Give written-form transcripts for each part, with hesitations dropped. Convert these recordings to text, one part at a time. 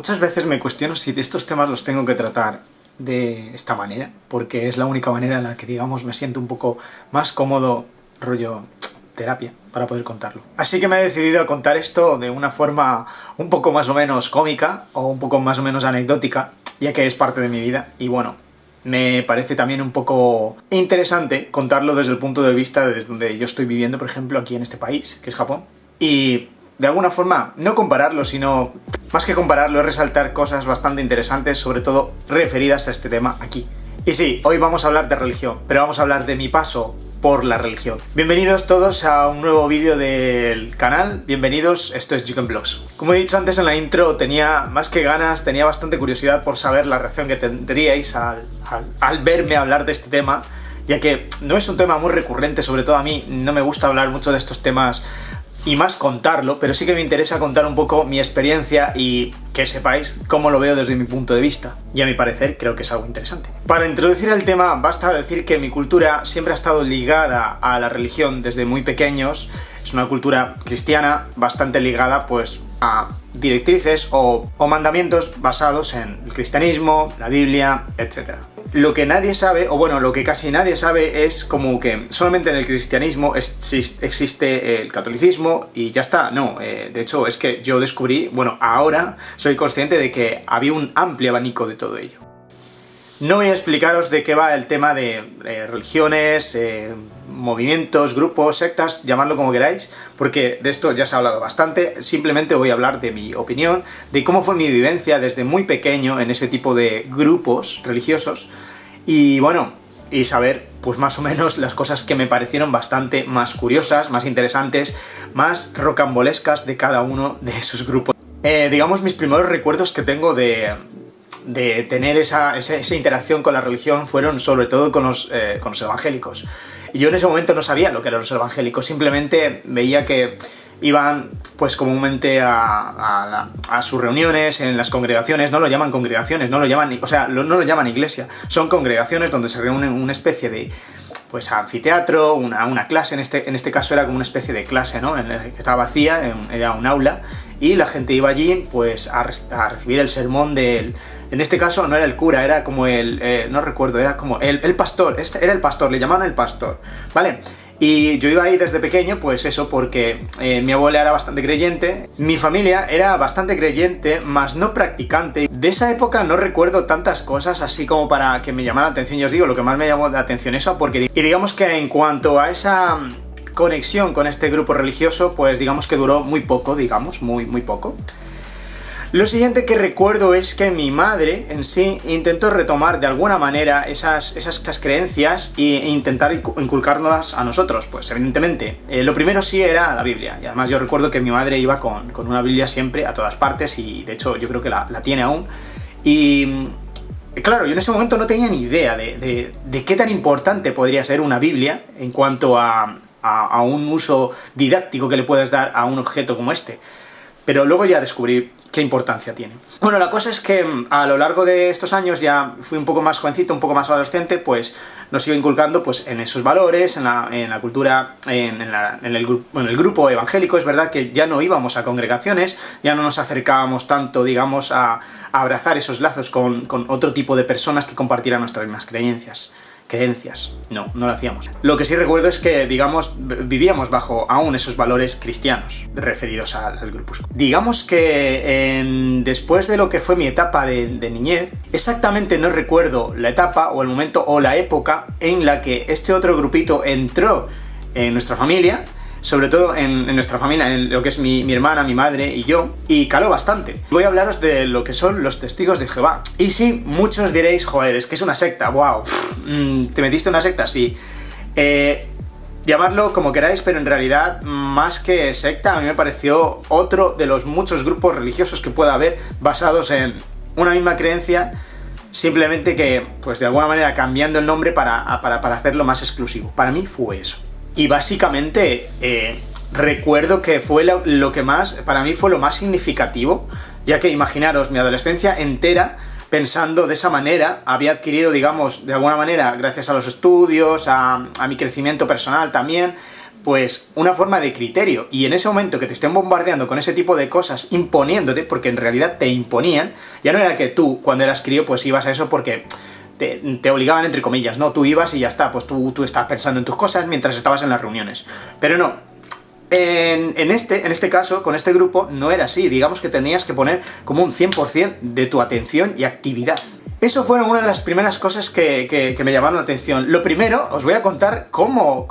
Muchas veces me cuestiono si estos temas los tengo que tratar de esta manera, porque es la única manera en la que, digamos, me siento un poco más cómodo, rollo terapia, para poder contarlo. Así que me he decidido a contar esto de una forma un poco más o menos cómica, o un poco más o menos anecdótica, ya que es parte de mi vida, y bueno, me parece también un poco interesante contarlo desde el punto de vista desde donde yo estoy viviendo, por ejemplo, aquí en este país, que es Japón, y de alguna forma, no compararlo, sino más que compararlo, es resaltar cosas bastante interesantes, sobre todo referidas a este tema aquí. Y sí, hoy vamos a hablar de religión, pero vamos a hablar de mi paso por la religión. Bienvenidos todos a un nuevo vídeo del canal, bienvenidos, esto es Yuken Vlogs. Como he dicho antes en la intro, tenía más que ganas, tenía bastante curiosidad por saber la reacción que tendríais al verme hablar de este tema, ya que no es un tema muy recurrente, sobre todo a mí, no me gusta hablar mucho de estos temas y más contarlo, pero sí que me interesa contar un poco mi experiencia y que sepáis cómo lo veo desde mi punto de vista. Y a mi parecer creo que es algo interesante. Para introducir el tema basta decir que mi cultura siempre ha estado ligada a la religión desde muy pequeños. Es una cultura cristiana bastante ligada pues a directrices o mandamientos basados en el cristianismo, la Biblia, etc. Lo que nadie sabe, o bueno, lo que casi nadie sabe es como que solamente en el cristianismo existe el catolicismo y ya está. No, de hecho es que yo descubrí, bueno, ahora soy consciente de que había un amplio abanico de todo ello. No voy a explicaros de qué va el tema de religiones, movimientos, grupos, sectas, llamadlo como queráis, porque de esto ya se ha hablado bastante. Simplemente voy a hablar de mi opinión, de cómo fue mi vivencia desde muy pequeño en ese tipo de grupos religiosos, y bueno, y saber pues más o menos las cosas que me parecieron bastante más curiosas, más interesantes, más rocambolescas de cada uno de esos grupos. Digamos, mis primeros recuerdos que tengo de tener esa interacción con la religión fueron sobre todo con los evangélicos. Y yo en ese momento no sabía lo que eran los evangélicos, simplemente veía que iban pues comúnmente a sus reuniones en las congregaciones. No lo llaman congregaciones, no lo llaman, o sea, no lo llaman iglesia, son congregaciones donde se reúnen una especie de pues anfiteatro, una clase, en este caso era como una especie de clase, ¿no? Que estaba vacía, era un aula, y la gente iba allí pues a recibir el sermón del... En este caso no era el cura, era como no recuerdo, era como el pastor, era el pastor, le llamaban el pastor, ¿vale? Y yo iba ahí desde pequeño, pues eso, porque mi abuela era bastante creyente, mi familia era bastante creyente, mas no practicante. De esa época no recuerdo tantas cosas así como para que me llamara la atención. Yo os digo, lo que más me llamó la atención eso, porque... Y digamos que en cuanto a esa conexión con este grupo religioso, pues digamos que duró muy poco, digamos, muy poco. Lo siguiente que recuerdo es que mi madre en sí intentó retomar de alguna manera esas creencias e intentar inculcárnoslas a nosotros. Pues evidentemente, lo primero sí era la Biblia, y además yo recuerdo que mi madre iba con una Biblia siempre a todas partes, y de hecho yo creo que la tiene aún. Y claro, yo en ese momento no tenía ni idea de qué tan importante podría ser una Biblia en cuanto a un uso didáctico que le puedes dar a un objeto como este. Pero luego ya descubrí qué importancia tiene. Bueno, la cosa es que a lo largo de estos años ya fui un poco más jovencito, un poco más adolescente, pues nos iba inculcando pues en esos valores, en la cultura, en el grupo evangélico. Es verdad que ya no íbamos a congregaciones, ya no nos acercábamos tanto, digamos, a abrazar esos lazos con otro tipo de personas que compartieran nuestras mismas creencias. No lo hacíamos. Lo que sí recuerdo es que, digamos, vivíamos bajo aún esos valores cristianos referidos al grupusco. Digamos que después de lo que fue mi etapa de niñez, exactamente no recuerdo la etapa o el momento o la época en la que este otro grupito entró en nuestra familia, sobre todo en nuestra familia, en lo que es mi hermana, mi madre y yo, y caló bastante. Voy a hablaros de lo que son los testigos de Jehová. Y sí, muchos diréis, joder, es que es una secta, wow, ¿te metiste en una secta? Sí. Llamadlo como queráis, pero en realidad, más que secta, a mí me pareció otro de los muchos grupos religiosos que pueda haber basados en una misma creencia, simplemente que, pues de alguna manera, cambiando el nombre para hacerlo más exclusivo. Para mí fue eso. Y básicamente recuerdo que fue lo que más, para mí fue lo más significativo, ya que imaginaros, mi adolescencia entera pensando de esa manera, había adquirido, digamos, de alguna manera, gracias a los estudios, a mi crecimiento personal también, pues, una forma de criterio, y en ese momento que te estén bombardeando con ese tipo de cosas, imponiéndote, porque en realidad te imponían, ya no era que tú, cuando eras crío, pues ibas a eso porque te obligaban, entre comillas, ¿no? Tú ibas y ya está, pues tú estabas pensando en tus cosas mientras estabas en las reuniones. Pero no, en este caso, con este grupo, no era así. Digamos que tenías que poner como un 100% de tu atención y actividad. Eso fueron una de las primeras cosas que me llamaron la atención. Lo primero, os voy a contar cómo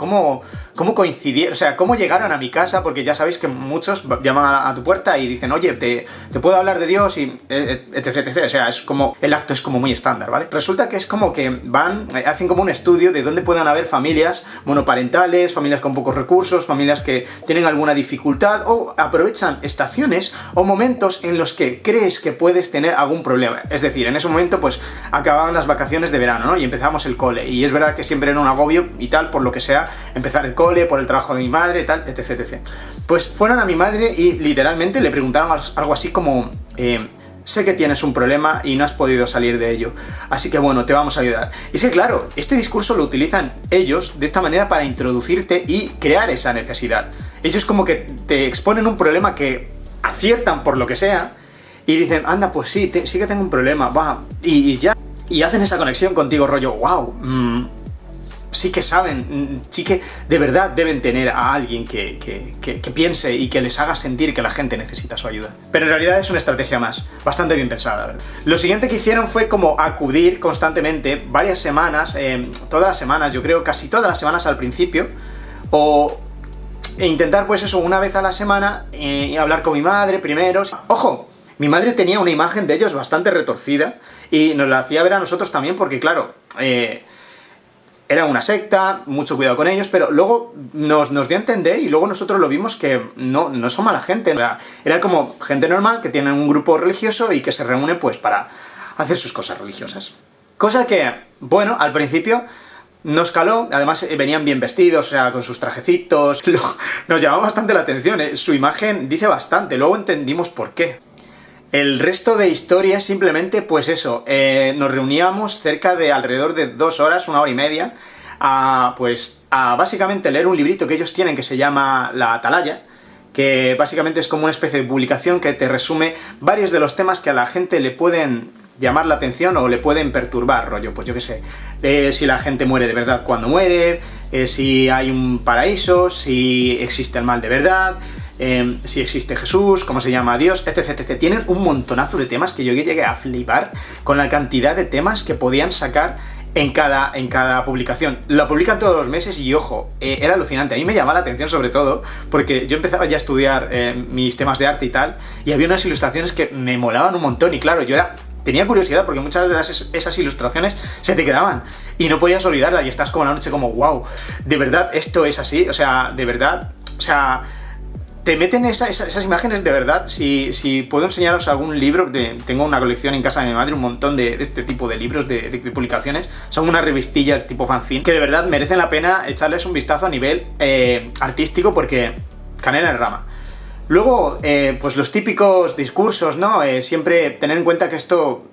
coincidieron, o sea, cómo llegaron a mi casa, porque ya sabéis que muchos llaman a tu puerta y dicen, oye, te puedo hablar de Dios, y etc. O sea, es como, el acto es como muy estándar, ¿vale? Resulta que es como que hacen como un estudio de dónde puedan haber familias monoparentales, familias con pocos recursos, familias que tienen alguna dificultad, o aprovechan estaciones o momentos en los que crees que puedes tener algún problema. Es decir, en ese momento, pues, acababan las vacaciones de verano, ¿no? Y empezamos el cole, y es verdad que siempre era un agobio y tal, por lo que sea, empezar el cole, por el trabajo de mi madre, tal, etc. Pues fueron a mi madre y literalmente le preguntaron algo así como, sé que tienes un problema y no has podido salir de ello, así que bueno, te vamos a ayudar. Y es que claro, este discurso lo utilizan ellos de esta manera para introducirte y crear esa necesidad. Ellos como que te exponen un problema que aciertan por lo que sea, y dicen, anda, pues sí, sí que tengo un problema, va, y ya. Y hacen esa conexión contigo, rollo, wow, sí que saben, sí que de verdad deben tener a alguien que piense y que les haga sentir que la gente necesita su ayuda. Pero en realidad es una estrategia más, bastante bien pensada, ¿verdad? Lo siguiente que hicieron fue como acudir constantemente, varias semanas, todas las semanas, yo creo, casi todas las semanas al principio, e intentar, pues eso, una vez a la semana, hablar con mi madre primero. ¡Ojo! Mi madre tenía una imagen de ellos bastante retorcida y nos la hacía ver a nosotros también porque, claro, era una secta, mucho cuidado con ellos, pero luego nos dio a entender y luego nosotros lo vimos que no son mala gente. Era como gente normal que tiene un grupo religioso y que se reúne pues para hacer sus cosas religiosas. Cosa que, bueno, al principio nos caló, además venían bien vestidos, o sea, con sus trajecitos. Nos llamó bastante la atención, su imagen dice bastante, luego entendimos por qué. El resto de historia es simplemente, pues eso, nos reuníamos cerca de alrededor de 2 horas, 1 hora y media, a básicamente leer un librito que ellos tienen que se llama La Atalaya, que básicamente es como una especie de publicación que te resume varios de los temas que a la gente le pueden llamar la atención o le pueden perturbar, rollo, pues yo qué sé, si la gente muere de verdad cuando muere, si hay un paraíso, si existe el mal de verdad, si existe Jesús, cómo se llama Dios, etc. Tienen un montonazo de temas que yo llegué a flipar con la cantidad de temas que podían sacar en cada publicación. La publican todos los meses y, ojo, era alucinante. A mí me llamaba la atención sobre todo porque yo empezaba ya a estudiar mis temas de arte y tal, y había unas ilustraciones que me molaban un montón, y claro, tenía curiosidad porque muchas de esas ilustraciones se te quedaban y no podías olvidarlas y estás como la noche como, wow, ¿de verdad esto es así? O sea, ¿de verdad? O sea, te meten esas imágenes de verdad. Si puedo enseñaros algún libro, tengo una colección en casa de mi madre, un montón de este tipo de libros, de publicaciones, son unas revistillas tipo fanzine, que de verdad merecen la pena echarles un vistazo a nivel artístico porque canela en rama. Luego, pues los típicos discursos, ¿no? Siempre tener en cuenta que esto,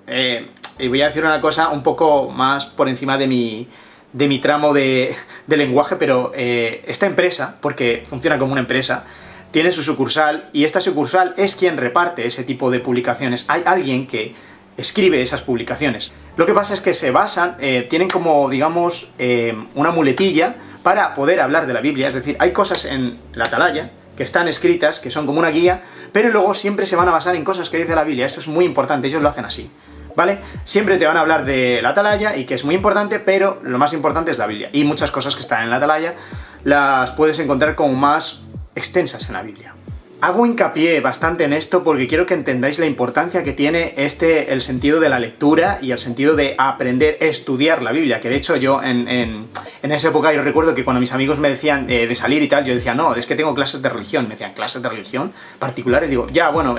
y voy a decir una cosa un poco más por encima de mi tramo de lenguaje, pero esta empresa, porque funciona como una empresa, tiene su sucursal, y esta sucursal es quien reparte ese tipo de publicaciones. Hay alguien que escribe esas publicaciones. Lo que pasa es que se basan, tienen como, digamos, una muletilla para poder hablar de la Biblia, es decir, hay cosas en la Atalaya que están escritas, que son como una guía, pero luego siempre se van a basar en cosas que dice la Biblia. Esto es muy importante, ellos lo hacen así, ¿vale? Siempre te van a hablar de la Atalaya, y que es muy importante, pero lo más importante es la Biblia. Y muchas cosas que están en la Atalaya las puedes encontrar como más extensas en la Biblia. Hago hincapié bastante en esto porque quiero que entendáis la importancia que tiene el sentido de la lectura y el sentido de aprender, estudiar la Biblia, que de hecho yo en esa época yo recuerdo que cuando mis amigos me decían de salir y tal, yo decía, no, es que tengo clases de religión. Me decían, ¿clases de religión particulares? Digo, ya, bueno,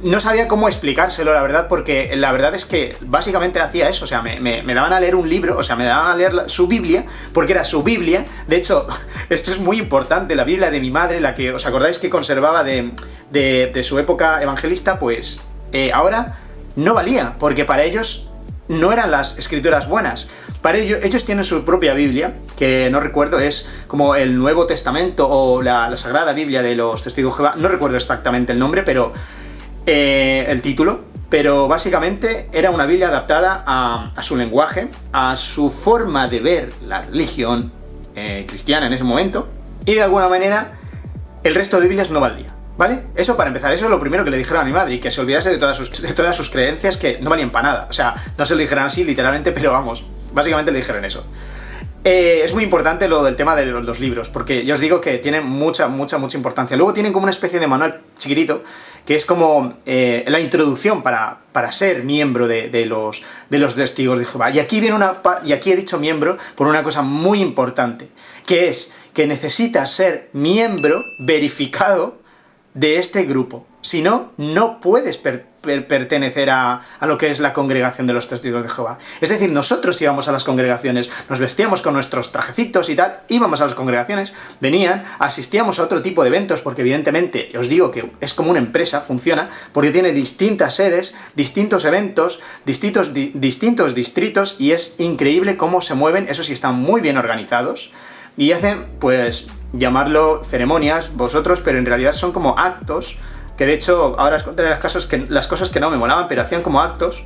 no sabía cómo explicárselo, la verdad, porque la verdad es que básicamente hacía eso, o sea, me daban a leer un libro, o sea, me daban a leer su Biblia, porque era su Biblia. De hecho, esto es muy importante, la Biblia de mi madre, la que, ¿os acordáis que conservaba de su época evangelista? Pues ahora no valía, porque para ellos no eran las escrituras buenas. Para ellos tienen su propia Biblia, que no recuerdo, es como el Nuevo Testamento o la Sagrada Biblia de los Testigos de Jehová, no recuerdo exactamente el nombre, pero el título, pero básicamente era una Biblia adaptada a su lenguaje, a su forma de ver la religión cristiana en ese momento, y de alguna manera el resto de Biblias no valía. ¿Vale? Eso para empezar, eso es lo primero que le dijeron a mi madre, y que se olvidase de todas sus creencias que no valían para nada. O sea, no se lo dijeron así literalmente, pero vamos, básicamente le dijeron eso. Es muy importante lo del tema de los libros, porque ya os digo que tienen mucha importancia. Luego tienen como una especie de manual chiquitito, que es como la introducción para ser miembro de los Testigos de Jehová. Y aquí he dicho miembro por una cosa muy importante, que es que necesitas ser miembro verificado de este grupo. Si no, no puedes pertenecer a lo que es la congregación de los Testigos de Jehová. Es decir, nosotros íbamos a las congregaciones, nos vestíamos con nuestros trajecitos y tal, íbamos a las congregaciones, venían, asistíamos a otro tipo de eventos, porque evidentemente, os digo que es como una empresa, funciona, porque tiene distintas sedes, distintos eventos, distintos distritos, y es increíble cómo se mueven. Eso sí, están muy bien organizados, y hacen, pues, llamarlo ceremonias vosotros, pero en realidad son como actos, que de hecho, ahora os contaré las cosas que no me molaban, pero hacían como actos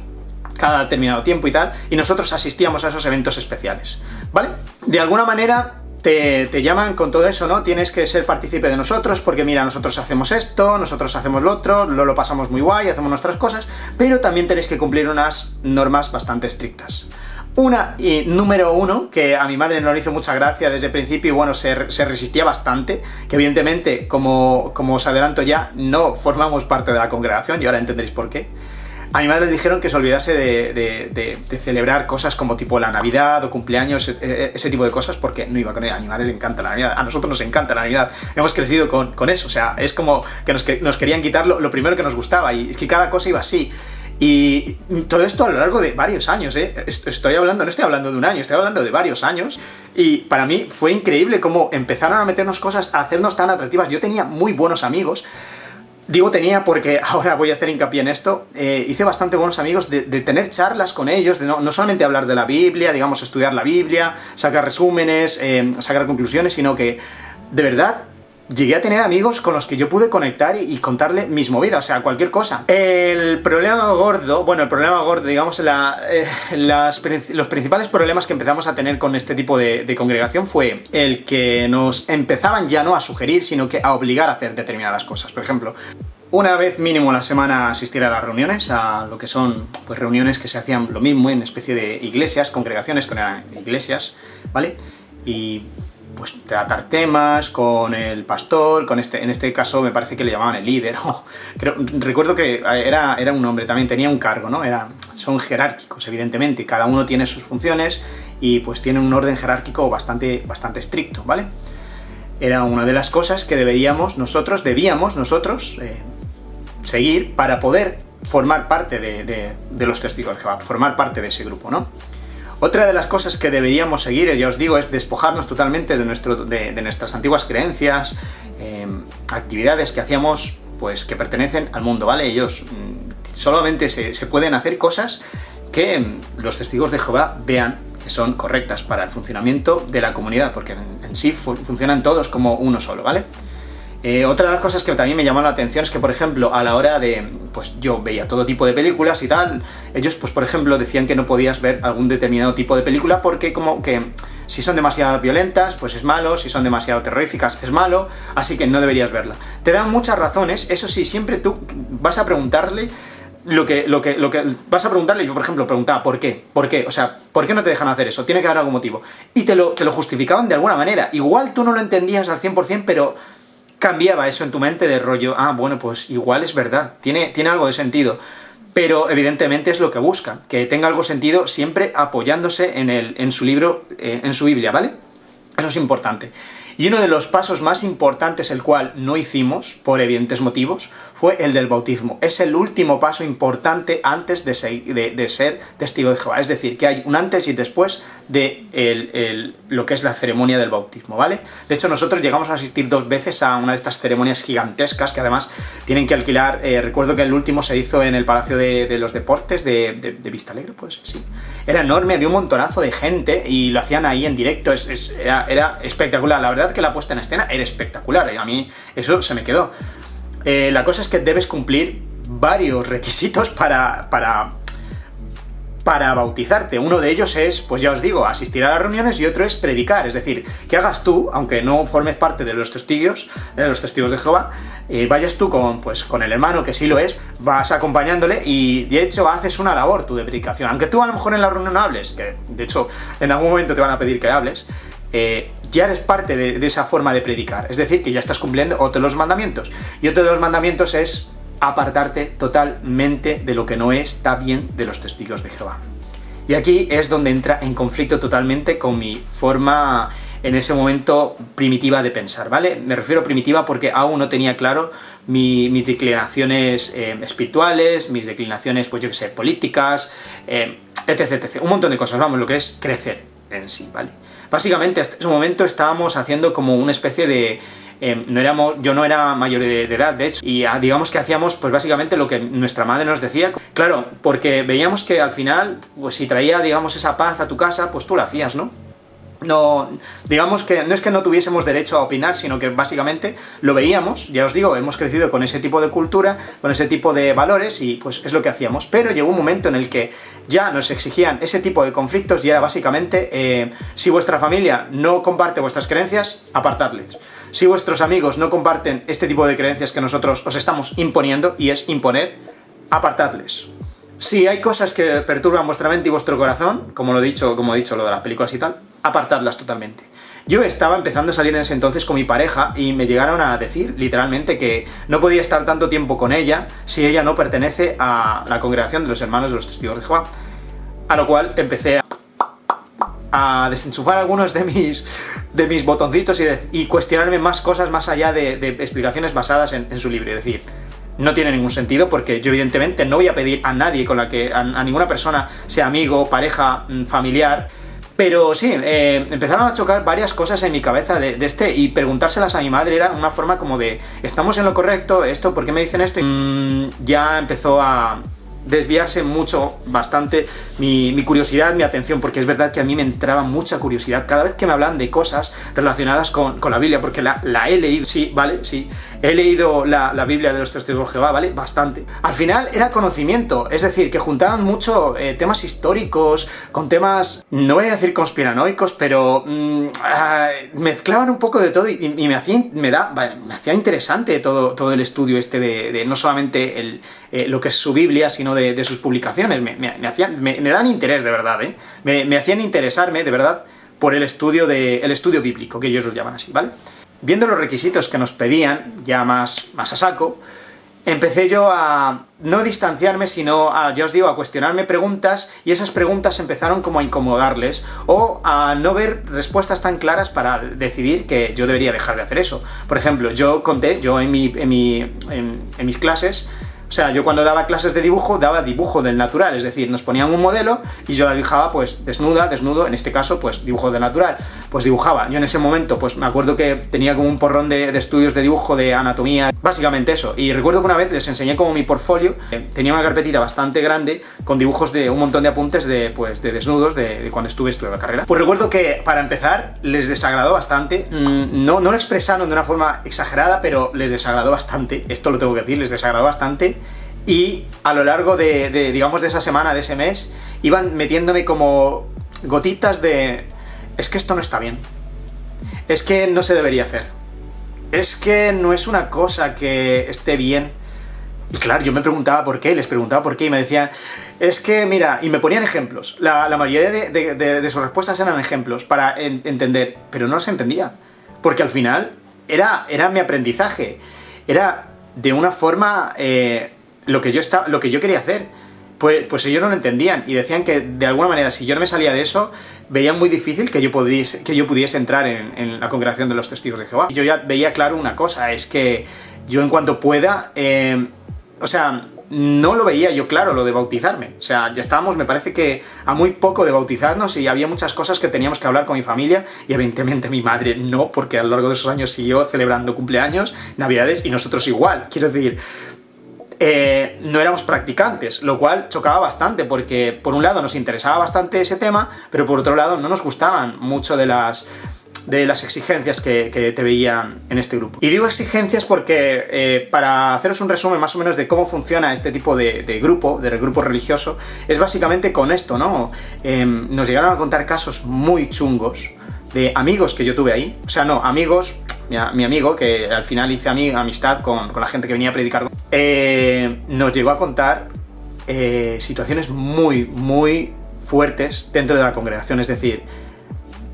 cada determinado tiempo y tal, y nosotros asistíamos a esos eventos especiales, ¿vale? De alguna manera te llaman con todo eso, ¿no? Tienes que ser partícipe de nosotros, porque mira, nosotros hacemos esto, nosotros hacemos lo otro, lo pasamos muy guay, hacemos nuestras cosas, pero también tenéis que cumplir unas normas bastante estrictas. Número uno, que a mi madre no le hizo mucha gracia desde el principio, y bueno, se resistía bastante, que evidentemente, como os adelanto ya, no formamos parte de la congregación, y ahora entenderéis por qué. A mi madre le dijeron que se olvidase de celebrar cosas como tipo la Navidad o cumpleaños, ese tipo de cosas, porque no iba con ella. A mi madre le encanta la Navidad, a nosotros nos encanta la Navidad, hemos crecido con eso, o sea, es como que nos querían quitar lo primero que nos gustaba, y es que cada cosa iba así. Y todo esto a lo largo de varios años, ¿eh? No estoy hablando de un año, estoy hablando de varios años. Y para mí fue increíble cómo empezaron a meternos cosas, a hacernos tan atractivas. Yo tenía muy buenos amigos. Digo tenía porque ahora voy a hacer hincapié en esto. Hice bastante buenos amigos de tener charlas con ellos, de no solamente hablar de la Biblia, digamos, estudiar la Biblia, sacar resúmenes, sacar conclusiones, sino que, de verdad, llegué a tener amigos con los que yo pude conectar y contarle mis movidas, o sea, cualquier cosa. El problema gordo, digamos, los principales problemas que empezamos a tener con este tipo de congregación fue el que nos empezaban ya no a sugerir, sino que a obligar a hacer determinadas cosas. Por ejemplo, una vez mínimo a la semana asistir a las reuniones, a lo que son pues reuniones que se hacían lo mismo en especie de iglesias, congregaciones que no eran iglesias, ¿vale? Y pues tratar temas con el pastor, en este caso me parece que le llamaban el líder, recuerdo que era un hombre, también tenía un cargo, ¿no? Son jerárquicos, evidentemente, cada uno tiene sus funciones y pues tiene un orden jerárquico bastante estricto, ¿vale? Era una de las cosas que debíamos nosotros seguir para poder formar parte de los Testigos de Jehová, formar parte de ese grupo, ¿no? Otra de las cosas que deberíamos seguir, ya os digo, es despojarnos totalmente de nuestras antiguas creencias, actividades que hacíamos, pues que pertenecen al mundo, ¿vale? Ellos solamente se pueden hacer cosas que los Testigos de Jehová vean que son correctas para el funcionamiento de la comunidad, porque en sí funcionan todos como uno solo, ¿vale? Otra de las cosas que también me llamó la atención es que, por ejemplo, a la hora de, pues yo veía todo tipo de películas y tal, ellos, pues por ejemplo, decían que no podías ver algún determinado tipo de película porque como que si son demasiado violentas, pues es malo, si son demasiado terroríficas, es malo, así que no deberías verla. Te dan muchas razones, eso sí, siempre tú vas a preguntarle lo que vas a preguntarle. Yo, por ejemplo, preguntaba ¿por qué? ¿Por qué? O sea, ¿por qué no te dejan hacer eso? Tiene que haber algún motivo. Y te lo justificaban de alguna manera. Igual tú no lo entendías al 100%, pero cambiaba eso en tu mente de rollo, bueno, pues igual es verdad, tiene algo de sentido. Pero evidentemente es lo que buscan, que tenga algo sentido siempre apoyándose en su libro, en su Biblia, ¿vale? Eso es importante. Y uno de los pasos más importantes, el cual no hicimos, por evidentes motivos, fue el del bautismo. Es el último paso importante antes de ser testigo de Jehová. Es decir, que hay un antes y después de lo que es la ceremonia del bautismo, ¿vale? De hecho, nosotros llegamos a asistir 2 veces a una de estas ceremonias gigantescas, que además tienen que alquilar. Recuerdo que el último se hizo en el Palacio de los Deportes de Vistalegre, pues sí. Era enorme, había un montonazo de gente y lo hacían ahí en directo. Era espectacular. La verdad que la puesta en escena era espectacular, y a mí eso se me quedó. La cosa es que debes cumplir varios requisitos para bautizarte. Uno de ellos es, pues ya os digo, asistir a las reuniones, y otro es predicar, es decir, que hagas tú, aunque no formes parte de los testigos de Jehová, vayas tú con el hermano, que sí lo es, vas acompañándole, y de hecho haces una labor tú de predicación, aunque tú a lo mejor en la reunión no hables, que de hecho en algún momento te van a pedir que hables, ya eres parte de esa forma de predicar, es decir, que ya estás cumpliendo otro de los mandamientos, y otro de los mandamientos es apartarte totalmente de lo que no está bien de los testigos de Jehová. Y aquí es donde entra en conflicto totalmente con mi forma, en ese momento, primitiva de pensar, ¿vale? Me refiero a primitiva porque aún no tenía claro mis declinaciones espirituales, mis declinaciones, pues yo que sé, políticas, etc. Un montón de cosas, vamos, lo que es crecer en sí, ¿vale? Básicamente, hasta ese momento estábamos haciendo como una especie de... yo no era mayor de edad, de hecho, y digamos que hacíamos pues básicamente lo que nuestra madre nos decía. Claro, porque veíamos que al final, pues si traía, digamos, esa paz a tu casa, pues tú la hacías, ¿no? No, digamos que no es que no tuviésemos derecho a opinar, sino que básicamente lo veíamos, ya os digo, hemos crecido con ese tipo de cultura, con ese tipo de valores, y pues es lo que hacíamos. Pero llegó un momento en el que ya nos exigían ese tipo de conflictos, y era básicamente, si vuestra familia no comparte vuestras creencias, apartadles. Si vuestros amigos no comparten este tipo de creencias que nosotros os estamos imponiendo, y es imponer, apartadles. Si hay cosas que perturban vuestra mente y vuestro corazón, como he dicho lo de las películas y tal, apartadlas totalmente. Yo estaba empezando a salir en ese entonces con mi pareja, y me llegaron a decir, literalmente, que no podía estar tanto tiempo con ella si ella no pertenece a la congregación de los hermanos de los testigos de Jehová. A lo cual empecé a desenchufar algunos de mis botoncitos y cuestionarme más cosas más allá de explicaciones basadas en su libro. Es decir, no tiene ningún sentido, porque yo evidentemente no voy a pedir a nadie a ninguna persona, sea amigo, pareja, familiar. Pero sí, empezaron a chocar varias cosas en mi cabeza y preguntárselas a mi madre era una forma como de, ¿estamos en lo correcto? ¿Esto? ¿Por qué me dicen esto? Ya empezó a desviarse bastante mi curiosidad, mi atención, porque es verdad que a mí me entraba mucha curiosidad cada vez que me hablan de cosas relacionadas con la Biblia, porque la he leído, sí, ¿vale? Sí, he leído la Biblia de los Testigos de Jehová, ¿vale? Bastante. Al final era conocimiento, es decir, que juntaban mucho temas históricos con temas, no voy a decir conspiranoicos, pero mezclaban un poco de todo, y me hacía interesante todo el estudio este de no solamente lo que es su Biblia, sino de sus publicaciones. Me dan interés, de verdad, ¿eh? Me hacían interesarme, de verdad, por el estudio bíblico, que ellos lo llaman así, ¿vale? Viendo los requisitos que nos pedían, ya más a saco, empecé yo a no distanciarme, sino ya os digo, a cuestionarme preguntas, y esas preguntas empezaron como a incomodarles, o a no ver respuestas tan claras para decidir que yo debería dejar de hacer eso. Por ejemplo, yo en mis clases, o sea, yo cuando daba clases de dibujo, daba dibujo del natural, es decir, nos ponían un modelo y yo la dibujaba pues desnudo, en este caso pues dibujo del natural, pues dibujaba. Yo en ese momento pues me acuerdo que tenía como un porrón de estudios de dibujo, de anatomía, básicamente eso. Y recuerdo que una vez les enseñé como mi portfolio, tenía una carpetita bastante grande con dibujos de un montón de apuntes de desnudos de cuando estuve estudiando la carrera. Pues recuerdo que para empezar les desagradó bastante, no lo expresaron de una forma exagerada, pero les desagradó bastante, esto lo tengo que decir, les desagradó bastante. Y a lo largo digamos, de esa semana, de ese mes, iban metiéndome como gotitas de... es que esto no está bien. Es que no se debería hacer. Es que no es una cosa que esté bien. Y claro, yo me preguntaba por qué, les preguntaba por qué, y me decían, es que mira, y me ponían ejemplos. La mayoría de sus respuestas eran ejemplos para entender, pero no los entendía. Porque al final era mi aprendizaje. Era de una forma... lo que yo quería hacer, pues ellos no lo entendían y decían que de alguna manera si yo no me salía de eso, veían muy difícil que yo pudiese entrar en la congregación de los Testigos de Jehová. Y yo ya veía claro una cosa, es que yo en cuanto pueda, o sea, no lo veía yo claro lo de bautizarme. O sea, ya estábamos, me parece que a muy poco de bautizarnos y había muchas cosas que teníamos que hablar con mi familia y evidentemente mi madre no, porque a lo largo de esos años siguió celebrando cumpleaños, navidades y nosotros igual. Quiero decir, no éramos practicantes, lo cual chocaba bastante porque por un lado nos interesaba bastante ese tema, pero por otro lado no nos gustaban mucho de las exigencias que te veían en este grupo. Y digo exigencias porque, para haceros un resumen más o menos de cómo funciona este tipo de grupo religioso, es básicamente con esto, ¿no? Nos llegaron a contar casos muy chungos de amigos que yo tuve ahí, o sea, no, amigos, mi amigo, que al final hice amistad con la gente que venía a predicar, nos llegó a contar situaciones muy, muy fuertes dentro de la congregación, es decir,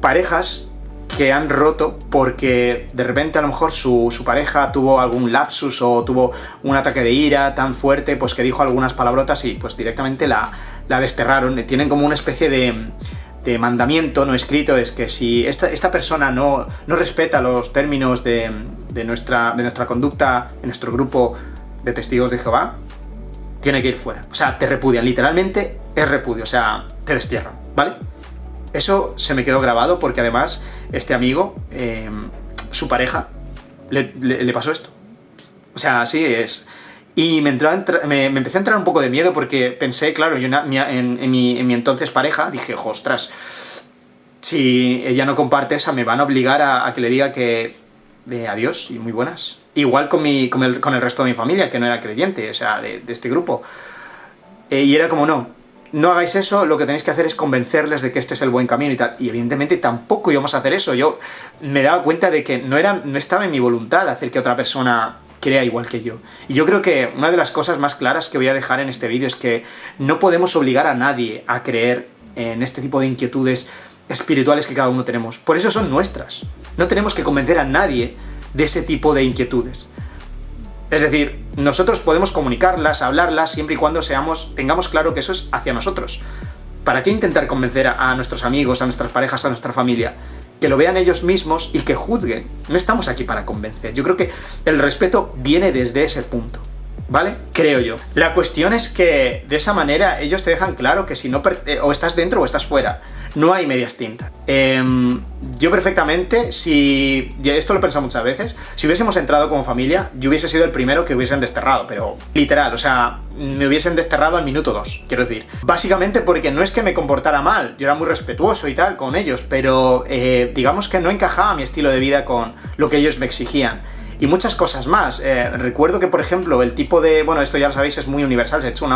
parejas que han roto porque de repente a lo mejor su pareja tuvo algún lapsus o tuvo un ataque de ira tan fuerte, pues que dijo algunas palabrotas y pues directamente la desterraron. Tienen como una especie de mandamiento no escrito, es que si esta persona no respeta los términos de nuestra conducta en nuestro grupo de Testigos de Jehová, tiene que ir fuera. O sea, te repudian, literalmente es repudio, o sea, te destierran, ¿vale? Eso se me quedó grabado porque además este amigo, su pareja, le pasó esto. O sea, así es. Y me empecé a entrar un poco de miedo porque pensé, claro, yo en mi entonces pareja, dije, ostras, si ella no comparte esa, me van a obligar a que le diga que adiós y muy buenas. Igual con el resto de mi familia, que no era creyente, o sea, de este grupo. Y era como, no hagáis eso, lo que tenéis que hacer es convencerles de que este es el buen camino y tal. Y evidentemente tampoco íbamos a hacer eso. Yo me daba cuenta de que no estaba en mi voluntad hacer que otra persona crea igual que yo. Y yo creo que una de las cosas más claras que voy a dejar en este vídeo es que no podemos obligar a nadie a creer en este tipo de inquietudes espirituales que cada uno tenemos. Por eso son nuestras. No tenemos que convencer a nadie de ese tipo de inquietudes. Es decir, nosotros podemos comunicarlas, hablarlas, siempre y cuando tengamos claro que eso es hacia nosotros. ¿Para qué intentar convencer a nuestros amigos, a nuestras parejas, a nuestra familia? Que lo vean ellos mismos y que juzguen. No estamos aquí para convencer. Yo creo que el respeto viene desde ese punto, ¿vale? Creo yo. La cuestión es que de esa manera ellos te dejan claro que si no o estás dentro o estás fuera. No hay medias tintas. Yo perfectamente, esto lo he pensado muchas veces, si hubiésemos entrado como familia, yo hubiese sido el primero que hubiesen desterrado, pero literal, o sea, me hubiesen desterrado al minuto 2, quiero decir. Básicamente porque no es que me comportara mal, yo era muy respetuoso y tal con ellos, pero digamos que no encajaba mi estilo de vida con lo que ellos me exigían. Y muchas cosas más. Recuerdo que, por ejemplo, el tipo de... Bueno, esto ya lo sabéis, es muy universal, se ha hecho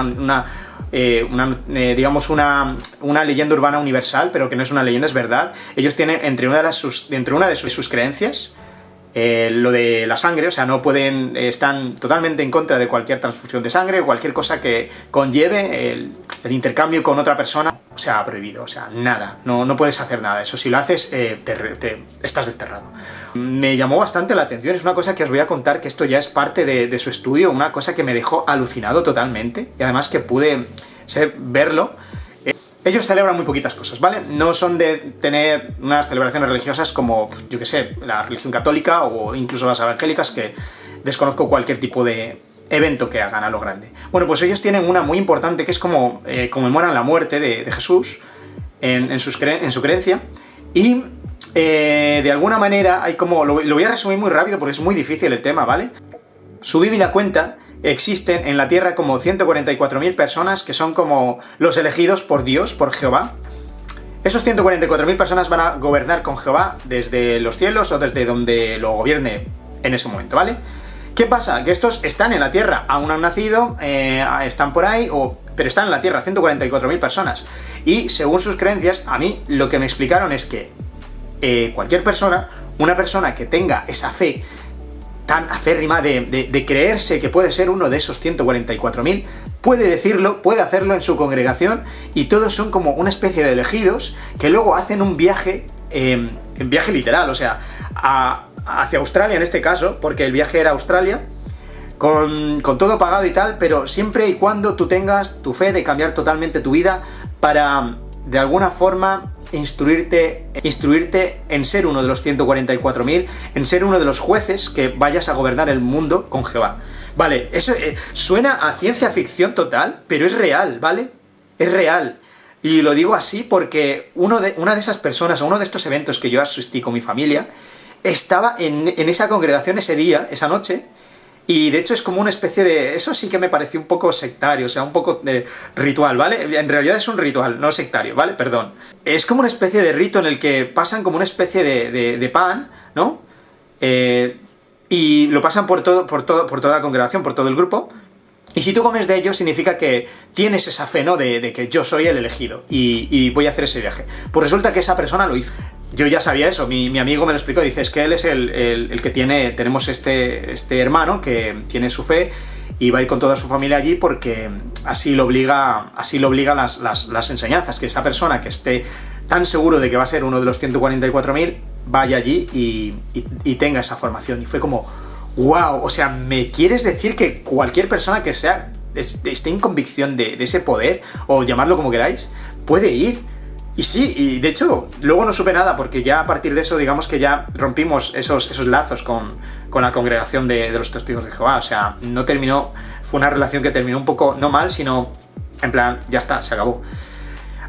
digamos una leyenda urbana universal, pero que no es una leyenda, es verdad. Ellos tienen, entre una de sus creencias, lo de la sangre, o sea, no pueden... están totalmente en contra de cualquier transfusión de sangre, cualquier cosa que conlleve el intercambio con otra persona, o sea, prohibido, o sea, nada, no puedes hacer nada. Eso si lo haces, estás desterrado. Me llamó bastante la atención, es una cosa que os voy a contar, que esto ya es parte de su estudio, una cosa que me dejó alucinado totalmente, y además que pude verlo. Ellos celebran muy poquitas cosas, ¿vale? No son de tener unas celebraciones religiosas como, yo que sé, la religión católica o incluso las evangélicas, que desconozco cualquier tipo de evento que hagan a lo grande. Bueno, pues ellos tienen una muy importante, que es como conmemoran la muerte de Jesús en su creencia, y de alguna manera hay como... Lo voy a resumir muy rápido porque es muy difícil el tema, ¿vale? Su Biblia cuenta, existen en la Tierra como 144.000 personas que son como los elegidos por Dios, por Jehová. Esos 144.000 personas van a gobernar con Jehová desde los cielos o desde donde lo gobierne en ese momento, ¿vale? ¿Qué pasa? Que estos están en la Tierra, aún han nacido, están por ahí, pero están en la Tierra, 144.000 personas. Y según sus creencias, a mí lo que me explicaron es que cualquier persona, una persona que tenga esa fe tan acérrima de creerse que puede ser uno de esos 144.000, puede decirlo, puede hacerlo en su congregación, y todos son como una especie de elegidos que luego hacen un viaje, en viaje literal, o sea, hacia Australia en este caso, porque el viaje era a Australia, con todo pagado y tal, pero siempre y cuando tú tengas tu fe de cambiar totalmente tu vida para, de alguna forma, instruirte en ser uno de los 144.000, en ser uno de los jueces que vayas a gobernar el mundo con Jehová. Vale, eso suena a ciencia ficción total, pero es real, ¿vale? Es real. Y lo digo así porque una de esas personas, a uno de estos eventos que yo asistí con mi familia, estaba en esa congregación ese día, esa noche, y de hecho es como una especie de... Eso sí que me pareció un poco sectario, o sea, un poco de ritual, ¿vale? En realidad es un ritual, no sectario, ¿vale? Perdón. Es como una especie de rito en el que pasan como una especie de pan, ¿no? Y lo pasan por toda la congregación, por todo el grupo. Y si tú comes de ello, significa que tienes esa fe, ¿no? De que yo soy el elegido y voy a hacer ese viaje. Pues resulta que esa persona lo hizo. Yo ya sabía eso, mi amigo me lo explicó, dice, es que él es el que tenemos este hermano que tiene su fe y va a ir con toda su familia allí porque así lo obliga las enseñanzas, que esa persona que esté tan seguro de que va a ser uno de los 144.000, vaya allí y tenga esa formación. Y fue como, wow, o sea, ¿me quieres decir que cualquier persona que esté en convicción de ese poder, o llamarlo como queráis, puede ir? Y sí, y de hecho, luego no supe nada, porque ya a partir de eso, digamos que ya rompimos esos lazos con la congregación de los testigos de Jehová. O sea, no terminó, fue una relación que terminó un poco, no mal, sino en plan, ya está, se acabó.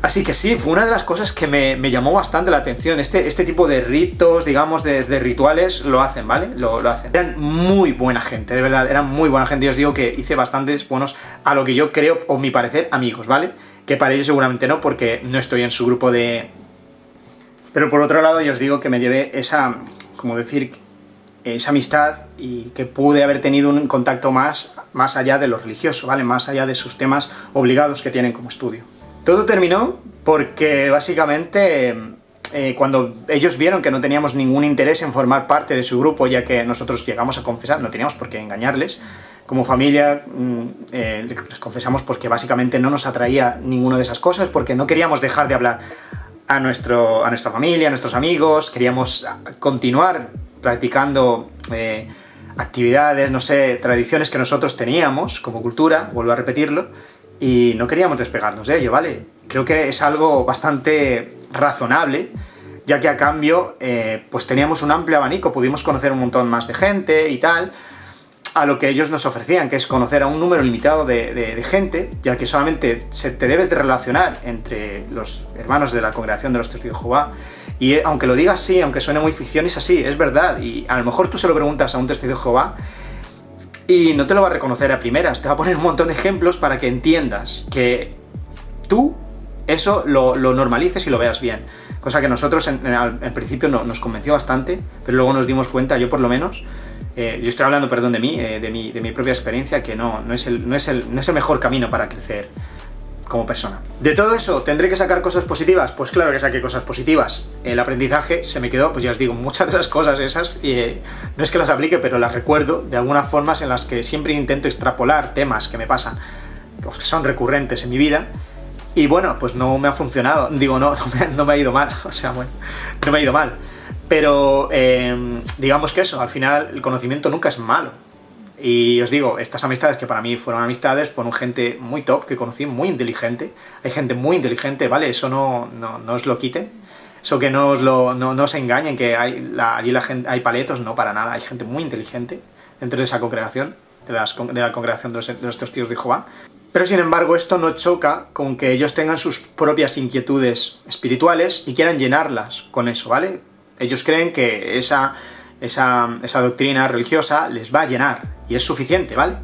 Así que sí, fue una de las cosas que me llamó bastante la atención. Este tipo de ritos, digamos, de rituales, lo hacen, ¿vale? Lo hacen. Eran muy buena gente, de verdad, eran muy buena gente. Yo os digo que hice bastantes buenos, a lo que yo creo, o mi parecer, amigos, ¿vale? Que para ellos seguramente no, porque no estoy en su grupo de... Pero por otro lado, yo os digo que me llevé esa amistad y que pude haber tenido un contacto más allá de lo religioso, ¿vale? Más allá de sus temas obligados que tienen como estudio. Todo terminó porque básicamente cuando ellos vieron que no teníamos ningún interés en formar parte de su grupo, ya que nosotros llegamos a confesar, no teníamos por qué engañarles, como familia les confesamos porque básicamente no nos atraía ninguna de esas cosas, porque no queríamos dejar de hablar a nuestra familia, a nuestros amigos, queríamos continuar practicando actividades, no sé, tradiciones que nosotros teníamos como cultura, vuelvo a repetirlo, y no queríamos despegarnos de ello, ¿vale? Creo que es algo bastante razonable, ya que a cambio pues teníamos un amplio abanico, pudimos conocer un montón más de gente y tal, a lo que ellos nos ofrecían, que es conocer a un número limitado de gente, ya que solamente te debes de relacionar entre los hermanos de la congregación de los testigos de Jehová, y aunque lo diga así, aunque suene muy ficción, es así, es verdad, y a lo mejor tú se lo preguntas a un testigo de Jehová y no te lo va a reconocer a primeras, te va a poner un montón de ejemplos para que entiendas que tú eso lo normalices y lo veas bien. Cosa que nosotros al principio nos convenció bastante, pero luego nos dimos cuenta, yo por lo menos, yo estoy hablando, perdón, de mi propia experiencia, que no es el mejor camino para crecer como persona. De todo eso, ¿tendré que sacar cosas positivas? Pues claro que saqué cosas positivas. El aprendizaje se me quedó, pues ya os digo, muchas de las cosas esas, no es que las aplique, pero las recuerdo de algunas formas en las que siempre intento extrapolar temas que me pasan, pues que son recurrentes en mi vida, y bueno, pues no me ha funcionado, digo, no me ha ido mal, o sea, bueno, no me ha ido mal, pero digamos que eso, al final el conocimiento nunca es malo. Y os digo, estas amistades que para mí fueron amistades, fueron gente muy top que conocí, muy inteligente. Hay gente muy inteligente, ¿vale? Eso no os lo quiten. Eso que no os engañen, que allí la gente, hay paletos, no, para nada. Hay gente muy inteligente dentro de esa congregación, de la congregación de los testigos de Jehová. Pero sin embargo, esto no choca con que ellos tengan sus propias inquietudes espirituales y quieran llenarlas con eso, ¿vale? Ellos creen que esa doctrina religiosa les va a llenar, y es suficiente, ¿vale?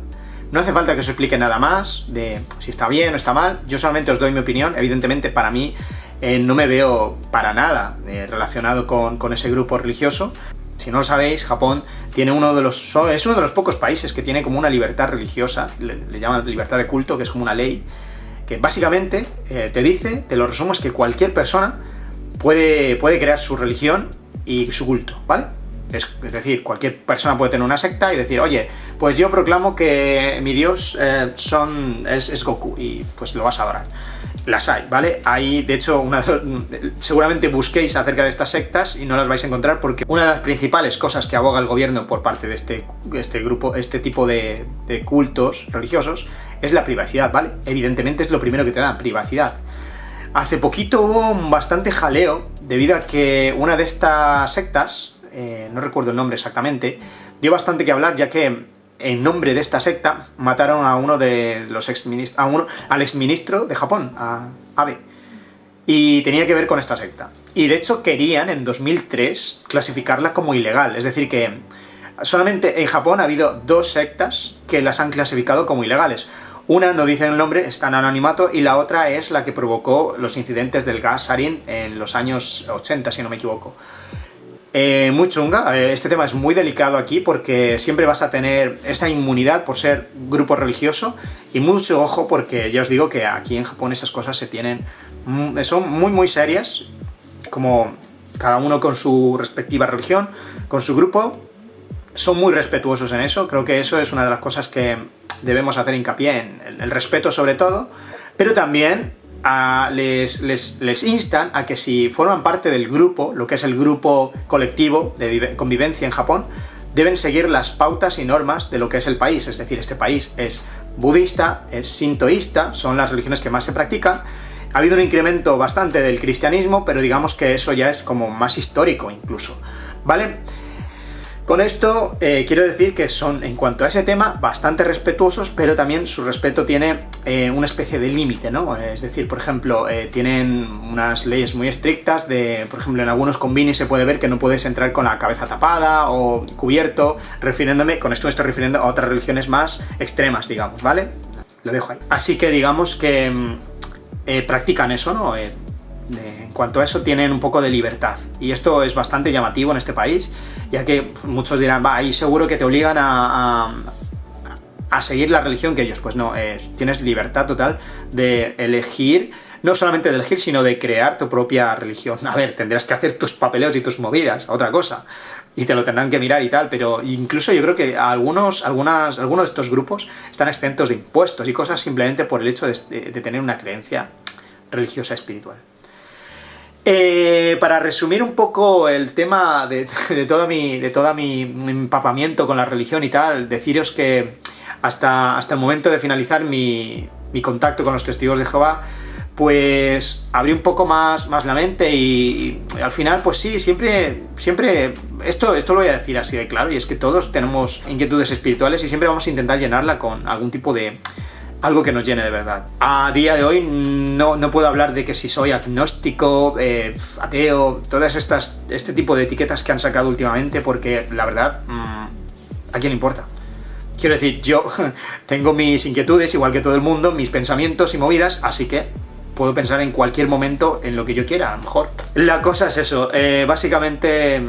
No hace falta que os explique nada más de si está bien o está mal, yo solamente os doy mi opinión. Evidentemente para mí no me veo para nada relacionado con ese grupo religioso. Si no lo sabéis, Japón tiene es uno de los pocos países que tiene como una libertad religiosa, le llaman libertad de culto, que es como una ley, que básicamente te lo resumo, es que cualquier persona puede crear su religión y su culto, ¿vale? Es decir, cualquier persona puede tener una secta y decir, oye, pues yo proclamo que mi dios es Goku, y pues lo vas a adorar. las hay, ¿vale? Hay, de hecho, seguramente busquéis acerca de estas sectas y no las vais a encontrar porque una de las principales cosas que aboga el gobierno por parte de este grupo, este tipo de cultos religiosos, es la privacidad, ¿vale? Evidentemente es lo primero que te dan, privacidad. Hace poquito hubo bastante jaleo debido a que una de estas sectas, no recuerdo el nombre exactamente, dio bastante que hablar ya que en nombre de esta secta mataron a uno de los al exministro de Japón, a Abe, y tenía que ver con esta secta. Y de hecho querían en 2003 clasificarla como ilegal, es decir que solamente en Japón ha habido 2 sectas que las han clasificado como ilegales. Una no dice el nombre, está en anonimato, y la otra es la que provocó los incidentes del gas sarin en los años 80, si no me equivoco. Muy chunga, este tema es muy delicado aquí porque siempre vas a tener esa inmunidad por ser grupo religioso y mucho ojo porque ya os digo que aquí en Japón esas cosas son muy serias, como cada uno con su respectiva religión, con su grupo, son muy respetuosos en eso, creo que eso es una de las cosas que debemos hacer hincapié en el respeto sobre todo, pero también les instan a que si forman parte del grupo, lo que es el grupo colectivo de convivencia en Japón, deben seguir las pautas y normas de lo que es el país, es decir, este país es budista, es sintoísta, son las religiones que más se practican. Ha habido un incremento bastante del cristianismo, pero digamos que eso ya es como más histórico incluso, ¿vale? Con esto quiero decir que son, en cuanto a ese tema, bastante respetuosos, pero también su respeto tiene una especie de límite, ¿no? Es decir, por ejemplo, tienen unas leyes muy estrictas por ejemplo, en algunos konbini se puede ver que no puedes entrar con la cabeza tapada o cubierto, con esto me estoy refiriendo a otras religiones más extremas, digamos, ¿vale? Lo dejo ahí. Así que digamos que practican eso, ¿no? En cuanto a eso tienen un poco de libertad y esto es bastante llamativo en este país, ya que muchos dirán, va, ahí seguro que te obligan a seguir la religión que ellos, pues no, tienes libertad total de elegir, no solamente de elegir, sino de crear tu propia religión. A ver, tendrás que hacer tus papeleos y tus movidas, otra cosa, y te lo tendrán que mirar y tal, pero incluso yo creo que algunos de estos grupos están exentos de impuestos y cosas simplemente por el hecho de tener una creencia religiosa espiritual. Para resumir un poco el tema de todo mi empapamiento con la religión y tal, deciros que hasta el momento de finalizar mi contacto con los testigos de Jehová, pues abrí un poco más la mente y al final, pues sí, siempre esto lo voy a decir así de claro, y es que todos tenemos inquietudes espirituales y siempre vamos a intentar llenarla con algún tipo de algo que nos llene de verdad. A día de hoy no puedo hablar de que si soy agnóstico, ateo, todas este tipo de etiquetas que han sacado últimamente, porque la verdad, ¿a quién le importa? Quiero decir, yo tengo mis inquietudes, igual que todo el mundo, mis pensamientos y movidas, así que puedo pensar en cualquier momento en lo que yo quiera, a lo mejor. La cosa es eso, básicamente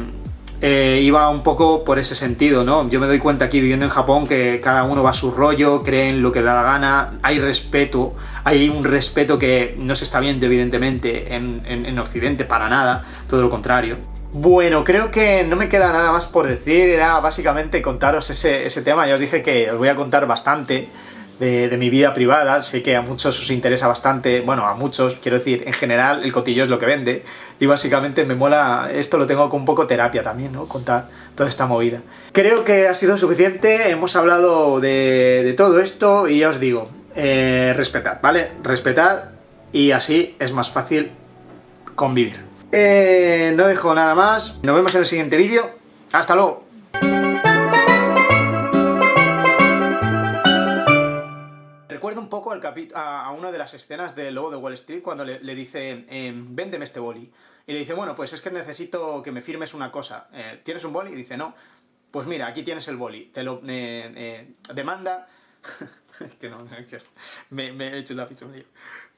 iba un poco por ese sentido, ¿no? Yo me doy cuenta aquí viviendo en Japón que cada uno va a su rollo, creen lo que da la gana, hay respeto, hay un respeto que no se está viendo evidentemente en Occidente para nada, todo lo contrario. Bueno, creo que no me queda nada más por decir, era básicamente contaros ese tema. Ya os dije que os voy a contar bastante de mi vida privada, sé que a muchos os interesa bastante, bueno, a muchos, quiero decir, en general el cotillo es lo que vende, y básicamente me mola, esto lo tengo con un poco terapia también, ¿no? Contar toda esta movida. Creo que ha sido suficiente, hemos hablado de todo esto, y ya os digo, respetad, ¿vale? Respetad, y así es más fácil convivir. No dejo nada más, nos vemos en el siguiente vídeo, ¡hasta luego! Recuerdo un poco a una de las escenas del Lobo de Wall Street cuando le dice, véndeme este boli. Y le dice, bueno, pues es que necesito que me firmes una cosa. ¿Tienes un boli? Y dice, no. Pues mira, aquí tienes el boli. Te lo demanda... que no, me he hecho la ficha un lío.